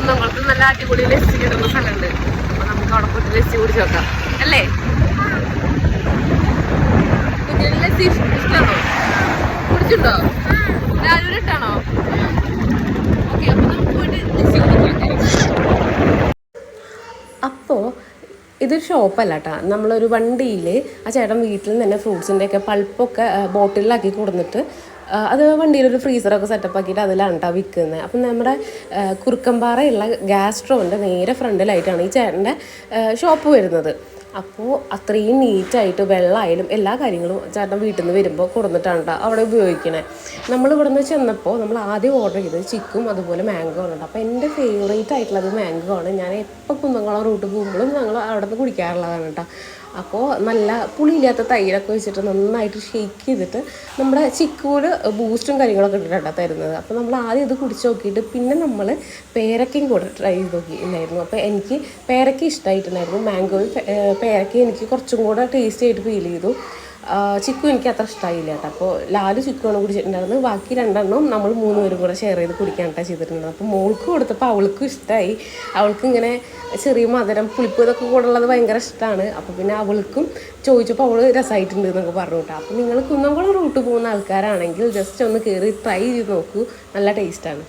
കുന്നംകുളത്ത് നല്ല അടിപൊളി ലസ്സി കിട്ടുന്ന സ്ഥലമുണ്ട്. അപ്പൊ നമുക്ക് അവിടെ പോയിട്ട് ലസ്സി കുടിച്ച് നോക്കാം അല്ലേ? കുഞ്ഞിന് ലസ്സി ഇഷ്ടമാണോ? കുടിച്ചിട്ടുണ്ടോ? രാവിലെ ഇട്ടാണോ? ഓക്കെ, അപ്പൊ നമുക്ക് പോയിട്ട് ലസ്സി കുടിക്കാം. അപ്പോൾ ഇതൊരു ഷോപ്പല്ല കേട്ടോ. നമ്മളൊരു വണ്ടിയിൽ ആ ചേട്ടൻ വീട്ടിൽ നിന്ന് തന്നെ ഫ്രൂട്ട്സിൻ്റെയൊക്കെ പൾപ്പൊക്കെ ബോട്ടിലാക്കി കൊടുത്തിട്ട് അത് വണ്ടിയിലൊരു ഫ്രീസറൊക്കെ സെറ്റപ്പ് ആക്കിയിട്ട് അതിലാണ് കേട്ടോ വിൽക്കുന്നത്. അപ്പം നമ്മുടെ കുറുക്കമ്പാറയുള്ള ഗ്യാസ്ട്രോൻ്റെ നേരെ ഫ്രണ്ടിലായിട്ടാണ് ഈ ചേട്ടൻ്റെ ഷോപ്പ് വരുന്നത്. അപ്പോൾ അത്രയും നീറ്റായിട്ട് വെള്ളമായാലും എല്ലാ കാര്യങ്ങളും ചേട്ടൻ വീട്ടിൽ നിന്ന് വരുമ്പോൾ കൊടുത്തിട്ടാണ് കേട്ടോ അവിടെ ഉപയോഗിക്കണേ. നമ്മളിവിടെ നിന്ന് ചെന്നപ്പോൾ നമ്മൾ ആദ്യം ഓർഡർ ചെയ്തത് ചിക്കും അതുപോലെ മാംഗോ ആണ് കേട്ടോ. അപ്പോൾ എൻ്റെ ഫേവറേറ്റ് ആയിട്ടുള്ളത് മാംഗോ ആണ്. ഞാൻ എപ്പോൾ കുന്നംകുളം റൂട്ട് പോകുമ്പോഴും ഞങ്ങൾ അവിടെ നിന്ന് കുടിക്കാറുള്ളതാണ് കേട്ടോ. അപ്പോൾ നല്ല പുളിയില്ലാത്ത തൈരൊക്കെ വെച്ചിട്ട് നന്നായിട്ട് ഷേക്ക് ചെയ്തിട്ട് നമ്മുടെ ചിക്കൂല് ബൂസ്റ്റും കാര്യങ്ങളൊക്കെ ഇട്ടിട്ടാണ് തരുന്നത്. അപ്പോൾ നമ്മൾ ആദ്യം ഇത് കുടിച്ച് നോക്കിയിട്ട് പിന്നെ നമ്മൾ പേരക്കയും കൂടെ ട്രൈ ചെയ്ത് നോക്കിയിട്ടുണ്ടായിരുന്നു. അപ്പോൾ എനിക്ക് പേരക്ക ഇഷ്ടമായിട്ടുണ്ടായിരുന്നു. മാംഗോയും പേരക്കയും എനിക്ക് കുറച്ചും കൂടെ ടേസ്റ്റ് ആയിട്ട് ഫീൽ ചെയ്തു. ചിക്കു എനിക്ക് അത്ര ഇഷ്ടമായില്ല കേട്ടോ. അപ്പോൾ ലാല് ചിക്കുവാണ് കുടിച്ചിട്ടുണ്ടായിരുന്നത്. ബാക്കി 2 എണ്ണവും നമ്മൾ 3 പേരും കൂടെ ഷെയർ ചെയ്ത് കുടിക്കാനായിട്ടാണ് ചെയ്തിട്ടുണ്ടായിരുന്നത്. അപ്പോൾ മോൾക്ക് കൊടുത്തപ്പോൾ അവൾക്കും ഇഷ്ടമായി. അവൾക്ക് ഇങ്ങനെ ചെറിയ മധുരം പുളിപ്പ് ഇതൊക്കെ കൂടെ ഉള്ളത് ഭയങ്കര ഇഷ്ടമാണ്. അപ്പോൾ പിന്നെ അവൾക്കും ചോദിച്ചപ്പോൾ അവൾ രസമായിട്ടുണ്ട് എന്നൊക്കെ പറഞ്ഞു കേട്ടോ. അപ്പോൾ നിങ്ങൾ കുന്നംകുളം റൂട്ട് പോകുന്ന ആൾക്കാരാണെങ്കിൽ ജസ്റ്റ് ഒന്ന് കയറി ട്രൈ ചെയ്ത് നോക്കൂ, നല്ല ടേസ്റ്റാണ്.